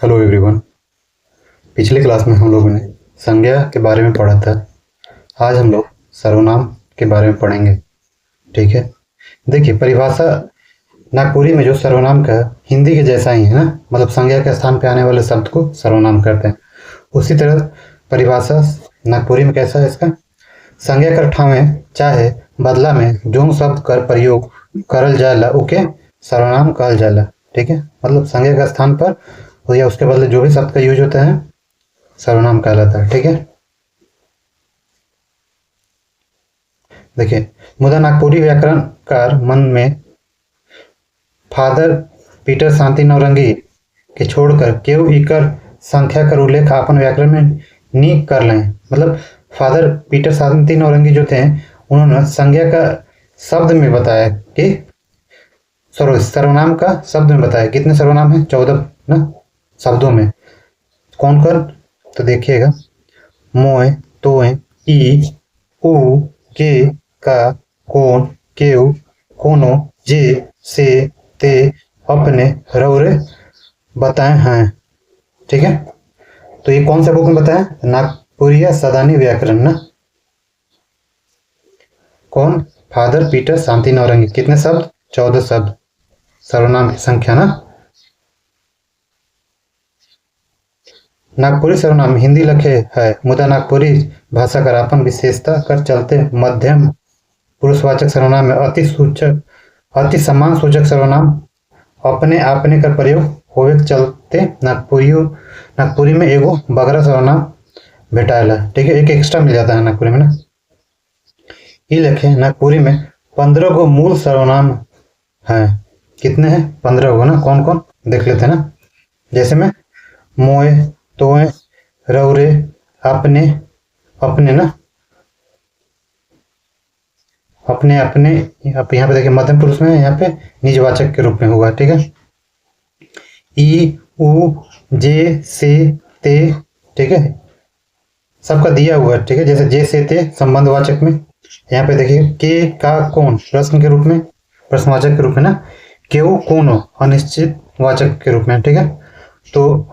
Hello everyone. पिछले class में हम लोगों ने संज्ञा के बारे में पढ़ा था। आज हम लोग सर्वनाम के बारे में पढ़ेंगे। ठीक है, देखिए परिभाषा नागपुरी में जो सर्वनाम का हिंदी के जैसा ही है ना, मतलब संज्ञा के स्थान पे आने वाले शब्द को सर्वनाम करते हैं। उसी तरह परिभाषा नागपुरी में कैसा है इसका, संज्ञा कर ठावे चाहे बदला में जो शब्द कर प्रयोग करल जाला ओके सर्वनाम कहल जाला। ठीक है, मतलब संज्ञा के स्थान पर या उसके बदले जो भी शब्द का यूज होता है सर्वनाम कहलाता है। ठीक है, देखिए मुदा नागपुरी व्याकरणकार मन में फादर पीटर शांति नौरंगी के छोड़कर केव इकर संख्या कर उल्लेख अपन व्याकरण में नी कर लें। मतलब फादर पीटर शांति नौरंगी जो थे उन्होंने संज्ञा का शब्द में बताया कि सर्वनाम का शब्द में बताया। कितने सर्वनाम है? 14 ना शब्दों में। कौन कौन? तो देखिएगा, मोए तोए ई उ के का कौन केव कोनो जे से ते अपने रौरे बताए हैं। ठीक है, तो ये कौन सा बुक में बताया? नागपुरिया सदानी व्याकरण ना। कौन? फादर पीटर शांति नौरंगी। कितने शब्द? 14 शब्द सर्वनाम की संख्या ना। नागपुरी सर्वनाम हिंदी लखे है, मुदा नागपुरी भाषा का अपन विशेषता कर चलते मध्यम पुरुषवाचक सर्वनाम में अति सम्मान सूचक सर्वनाम अपने आपने कर प्रयोग होवे के चलते नागपुरी में एगो बगरा सर्वनाम भेटाएला। ठीक है, एक एक्स्ट्रा मिल जाता है नागपुरी में ना। ये लिखे नागपुरी में 15 गो मूल सर्वनाम हैं। कितने हैं? 15 गो ना। कौन कौन देख लेते हैं ना, जैसे में मोए तोए रौरे अपने अपने ना अपने अपने यहाँ पे देखिए मध्यम पुरुष में, यहाँ पे निजवाचक के रूप में होगा। ठीक है, ई उ जे से ते। ठीक है, सबका दिया हुआ है। ठीक है, जैसे जे से ते संबंधवाचक में, यहाँ पे देखिए के का कौन प्रश्न के रूप में, प्रश्नवाचक के रूप में ना। केव कोनो अनिश्चित वाचक के रूप में। ठीक है, तो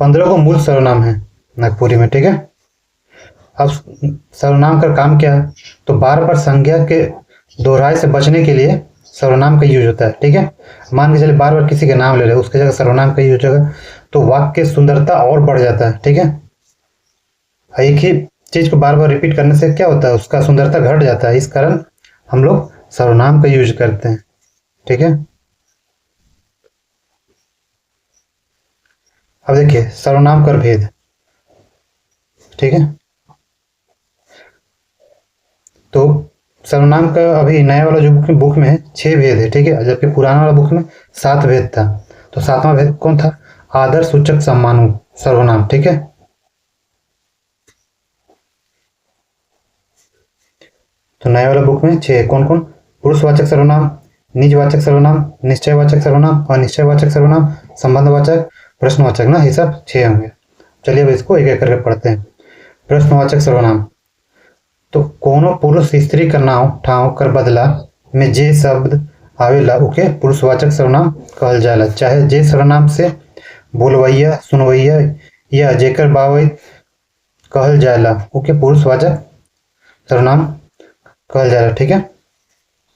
15 को मूल सर्वनाम है नागपुरी में। ठीक है, अब सर्वनाम का काम क्या है? तो बार बार संज्ञा के दोहराए से बचने के लिए सर्वनाम का यूज होता है। ठीक है, मान के चले बार बार किसी का नाम ले रहे, उसके जगह सर्वनाम का यूज होगा तो वाक्य की सुंदरता और बढ़ जाता है। ठीक है, एक ही चीज को बार बार रिपीट करने से क्या होता है, उसका सुंदरता घट जाता है। इस कारण हम लोग सर्वनाम का यूज करते हैं। ठीक है, अब देखिए सर्वनाम कर भेद। ठीक है, तो सर्वनाम का अभी नया वाला जो बुक में है 6 भेद है। ठीक है, जबकि पुराना वाला बुक में 7 भेद था। तो 7वां भेद कौन था? आदर सूचक सम्मानु सर्वनाम। ठीक है, तो नया वाला बुक में 6 कौन कौन? पुरुषवाचक सर्वनाम, निजवाचक सर्वनाम, निश्चयवाचक सर्वनाम, अनिश्चयवाचक सर्वनाम, संबंधवाचक, प्रश्नवाचक ना। ये सब 6 होंगे। चलिए अब इसको एक एक करके पढ़ते हैं। प्रश्नवाचक सर्वनाम, तो कोनो पुरुष स्त्री का नाम ठाव कर बदला में जे शब्द आवेला ओके पुरुषवाचक सर्वनाम कहल जाला। चाहे जे सर्वनाम से बोलवैया सुनवैया या जेकर बावई कहल जाला ओके पुरुषवाचक सर्वनाम कहल जाला। ठीक है,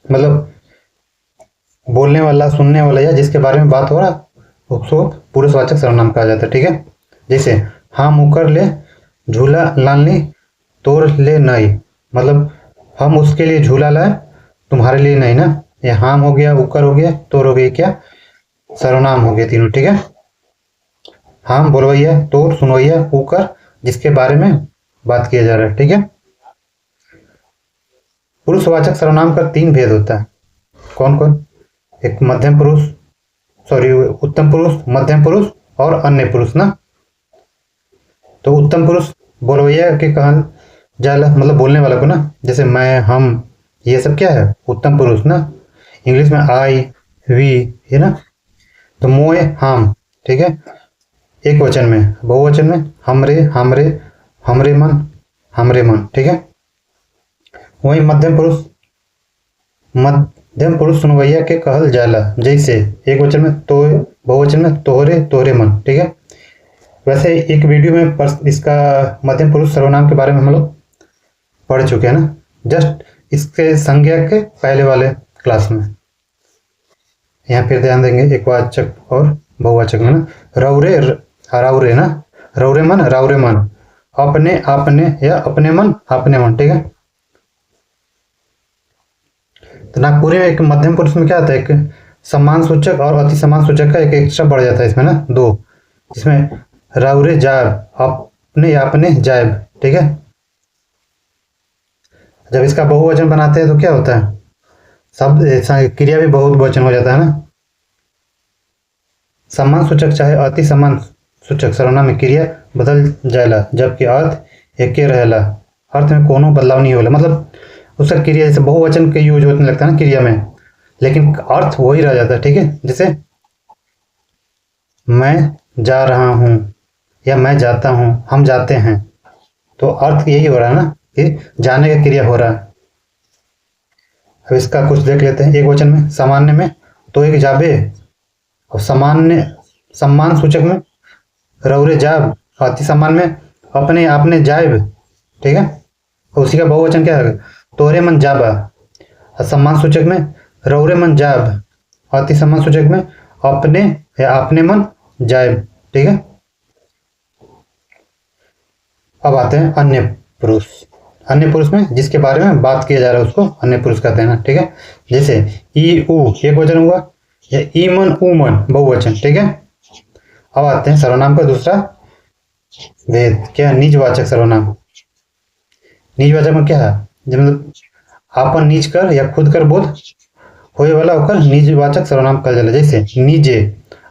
मतलब बोलने वाला, सुनने वाला या जिसके बारे में बात हो रहा उसको पुरुषवाचक सर्वनाम कहा जाता है। ठीक है, जैसे हम उकर ले झूला लालनी तोड़ ले नहीं, मतलब हम उसके लिए झूला लाए तुम्हारे लिए नहीं ना। ये हम हो गया, उकर हो गया, तोड़ हो गया, क्या सर्वनाम हो गया तीनों। ठीक है, हम बोलवैया, तोड़, सुनवैया, उकर जिसके बारे में बात किया जा रहा है। ठीक है, पुरुषवाचक सर्वनाम का 3 भेद होता है। कौन कौन? एक मध्यम पुरुष, सॉरी उत्तम पुरुष, मध्यम पुरुष और अन्य पुरुष ना। तो उत्तम पुरुष बोलवैया के कहल जाला, मतलब बोलने वाला को ना, जैसे मैं, हम, ये सब क्या है? उत्तम पुरुष ना। इंग्लिश में आई, वी, है ना। तो मोए, हम। ठीक है, एक वचन में। बहुवचन में हमरे, हमरे, हमरे मन, हमरे मन। ठीक है, वही मध्यम पुरुष सुनवैया के कहल जाला, जैसे एक वचन में तो, बहुवचन में तोहरे, तोहरे मन। ठीक है, वैसे एक वीडियो में इसका मध्यम पुरुष सर्वनाम के बारे में हम लोग पढ़ चुके हैं ना, जस्ट इसके संज्ञा के पहले वाले क्लास में। यहाँ फिर ध्यान देंगे एक वाचक और बहुवाचक में ना, रौरे राउरे ना, रौरे मन, अपने आपने या अपने मन आपने मन, ठीक है। तो नागपुरी में एक मध्यम पुरुष में क्या आता है, एक सम्मान सूचक और अति सम्मान सूचक का एक एक्स्ट्रा बढ़ जाता है इसमें ना, दो। इसमें राउरे जायब, अपने या अपने जायब, ठीक है। जब इसका बहुवचन बनाते हैं तो क्या होता है, शब्द क्रिया भी बहुवचन हो जाता है ना। सम्मान सूचक चाहे अति सम्मान सूचक सर्वनाम में क्रिया बदल जाएला, जबकि अर्थ एक रहेला, अर्थ में कोनो बदलाव नहीं होला। मतलब उसका क्रिया जैसे बहुवचन के यूज होने लगता है ना क्रिया में, लेकिन अर्थ वही रह जाता है, ठीक है। जैसे मैं जा रहा हूँ या मैं जाता हूँ, हम जाते हैं, तो अर्थ यही हो रहा है ना कि जाने का क्रिया हो रहा है। अब इसका कुछ देख लेते हैं। एक वचन में सामान्य में तो एक जाबे, और सामान्य सम्मान सूचक में रौरे जाब, अति सम्मान में अपने आपने जायब, ठीक है। और उसी का बहुवचन क्या है, तोरे मन जाबा, और सम्मान सूचक में रौरे मन जाब, अति सम्मान सूचक में अपने या आपने मन जायब, ठीक है। अब आते हैं अन्य पुरुष। अन्य पुरुष में जिसके बारे में बात किया जा रहा है उसको अन्य पुरुष कहते हैं ना, ठीक है। जैसे ई ऊ एक वचन हुआ, या ई मन ऊ मन बहुवचन, ठीक है। अब आते हैं सर्वनाम का दूसरा भेद, क्या निजवाचक सर्वनाम। निजवाचक में क्या है, मतलब आपन निज कर या खुद कर बोध होए वाला होकर निजवाचक सर्वनाम कहल जाला। जैसे निजे,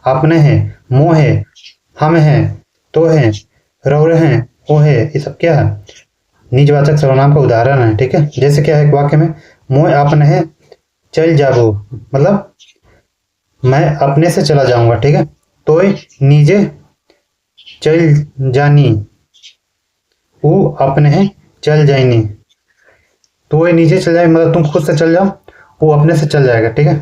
अपने हैं, मोह है, हम हैं, तो हैं, रौरे हैं, ओ है, ये सब क्या है, निजवाचक सर्वनाम का उदाहरण है, ठीक है। जैसे क्या है एक वाक्य में, मोह अपने है चल जाबो, मतलब मैं अपने से चला जाऊंगा, ठीक है। तो निजे चल जानी, वो अपने है चल जाइनी, तो नीचे चल जाए मतलब तुम खुद से चल जाओ, वो अपने से चल जाएगा, ठीक है।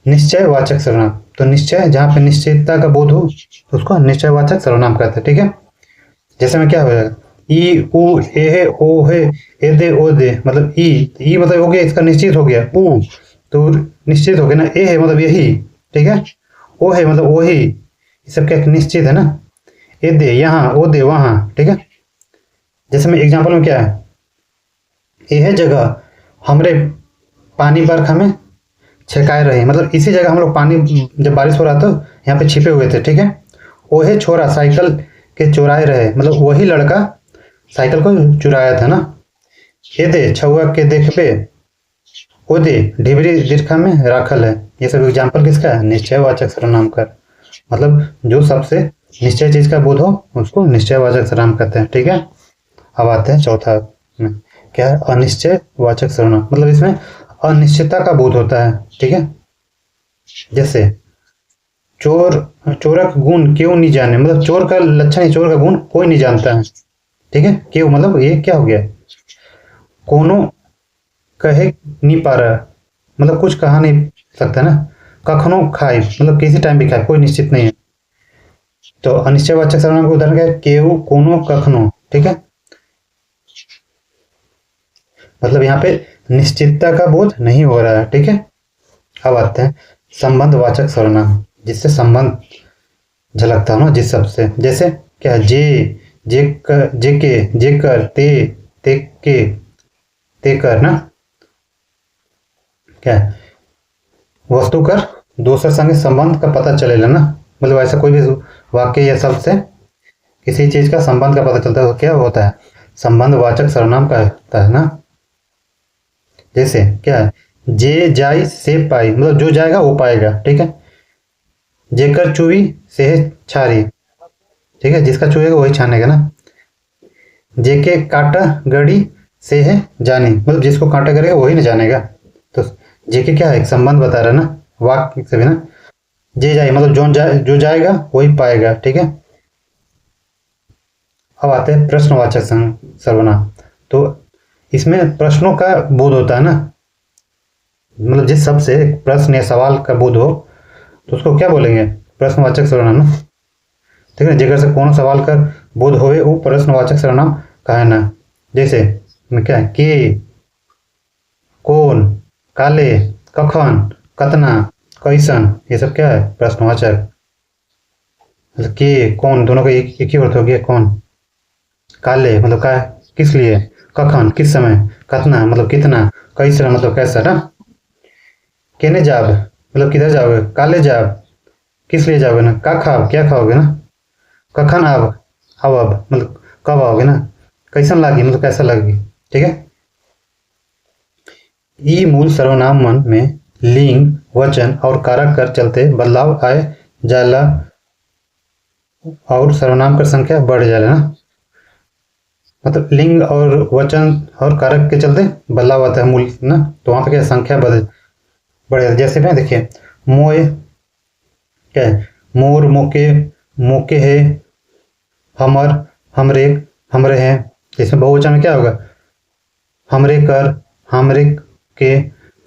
निश्चय वाचक सर्वनाम, तो निश्चय जहाँ पे निश्चितता का बोध हो उसको निश्चय वाचक सर्वनाम कहते हैं, ठीक है। जैसे में क्या हो जाएगा, ई ऊ ए है ओ है ए दे ओ दे, मतलब ई मतलब हो गया इसका निश्चित हो गया, ऊ तो निश्चित हो गया ना, ए है मतलब यही, ठीक है। ओ है मतलब वही, ये सब क्या निश्चित है ना। ए दे यहाँ, ओ दे वहाँ, ठीक है। जैसे में एग्जाम्पल में क्या है, यह जगह हमरे पानी बरखा में छेकाए रहे, मतलब इसी जगह हम लोग पानी जब बारिश हो रहा था यहाँ पे छिपे हुए थे, ठीक है। ओहे छोरा साइकिल के चुराए रहे, मतलब वही लड़का साइकिल को चुराया था ना। ये दे छुआ के देखबे, ओ दे ढिबरी दीर्घा में राखल है। ये सब एग्जाम्पल किसका है, निश्चयवाचक सर्वनाम का, मतलब जो सबसे निश्चय चीज का बोध हो उसको निश्चयवाचक सर्वनाम कहते हैं, ठीक है। अब आते हैं चौथा में, क्या है, अनिश्चय वाचक सर्वनाम, मतलब इसमें अनिश्चितता का बोध होता है, ठीक है। जैसे चोरक गुण क्यों नहीं जाने, मतलब चोर का लक्षण, चोर का गुण कोई नहीं जानता है, ठीक है। क्यों मतलब ये क्या हो गया, कोनो कहे नहीं पा रहा, मतलब कुछ कहा नहीं सकता ना। कखनो खाए, मतलब किसी टाइम भी खाए, कोई निश्चित नहीं है। तो अनिश्चयवाचक सर्वनाम का उदाहरण क्या है, केहू कोनो कखनो, ठीक है। मतलब यहाँ पे निश्चितता का बोध नहीं हो रहा है, ठीक है। अब आते हैं संबंधवाचक सर्वनाम, जिससे संबंध झलकता हो ना जिस सबसे। जैसे क्या है, जे के, जे कर, ते के, ते कर ना, क्या है, वस्तु कर दूसरे संग संबंध का पता चलेगा ना, मतलब ऐसा कोई भी वाक्य या शब्द से किसी चीज का संबंध का पता चलता है तो क्या होता है, संबंधवाचक सर्वनाम कहता है ना। जैसे क्या है, जे जाई से पाई, मतलब जो जाएगा वो पाएगा, ठीक है। जेकर चुई से छारी, ठीक है, जिसका चुएगा वही छानेगा ना। जेके काटा गड़ी से है जानी, मतलब जिसको काटा करेगा वही ना जानेगा। तो जेके क्या है, एक संबंध बता रहा है ना वाक्य से भी ना। जे जाए मतलब जो जाएगा वही पाएगा, ठीक है। अब आते हैं प्रश्नवाचक सर्वनाम, तो इसमें प्रश्नों का बोध होता है ना, मतलब जिस शब्द से प्रश्न या सवाल का बोध हो तो उसको क्या बोलेंगे, प्रश्नवाचक सर्वनाम ना। ठीक है। जेकर से कोनो सवाल कर बोध होवे वो प्रश्नवाचक सर्वनाम कहना। जैसे में क्या है, के, कौन, काले, कखन, कतना, कैसन, ये सब क्या है प्रश्नवाचक। मतलब के कौन दोनों का एक ही अर्थ हो गया, कौन। काले मतलब क्या है, किस लिए। कखन किस समय। कतना मतलब कितना। कैसा मतलब कैसा ना। केने जाब मतलब किधर जाओगे। काले जाब किस लिए जाओगे ना। का खाओ क्या खाओगे ना। कखन आब अब मतलब कब आओगे ना। कैसन लागी मतलब कैसा लगेगी। ठीक है। ई मूल सर्वनाम मन में लिंग वचन और कारक कर चलते बदलाव आए जाला और सर्वनाम का संख्या बढ़ जाला ना। मतलब लिंग और वचन और कारक के चलते बदलाव आता है मूल ना, तो वहां पे क्या संख्या बढ़ जाती है। जैसे में देखिए मोय क्या है, मोर, मोके, मोके है, हमर, हमरे, हमरे हैं। इसमें बहुवचन में क्या होगा, हमरे कर, हमरे के,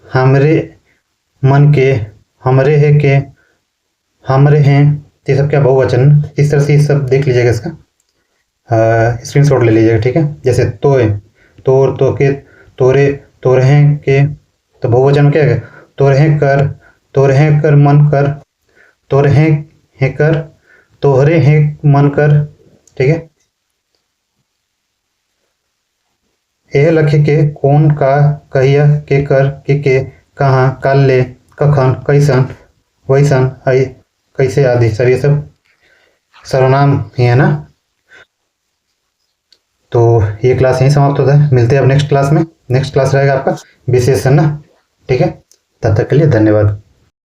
हमरे मन के, हमरे है के, हमरे हैं। ये सब क्या बहुवचन। इस तरह से ये सब देख लीजिएगा, इसका स्क्रीनशॉट ले लीजिएगा। ठीक है। जैसे तोय, तोर, तो के, तोरे, तोरहें के, तो बहुवचन में क्या है, तोरहें कर, तोरहें कर मन कर, तोरहें हैं कर, तोहरे हैं मन कर। ठीक है। यह लखे के कौन का कहिया के कर के कहाँ काले कखन कैसन वैसन आई कैसे आदि सर ये सब सर्वनाम ही है ना। तो ये क्लास यहीं समाप्त होता है। मिलते हैं अब नेक्स्ट क्लास में। नेक्स्ट क्लास रहेगा आपका विशेषण ना। ठीक है। तब तक के लिए धन्यवाद।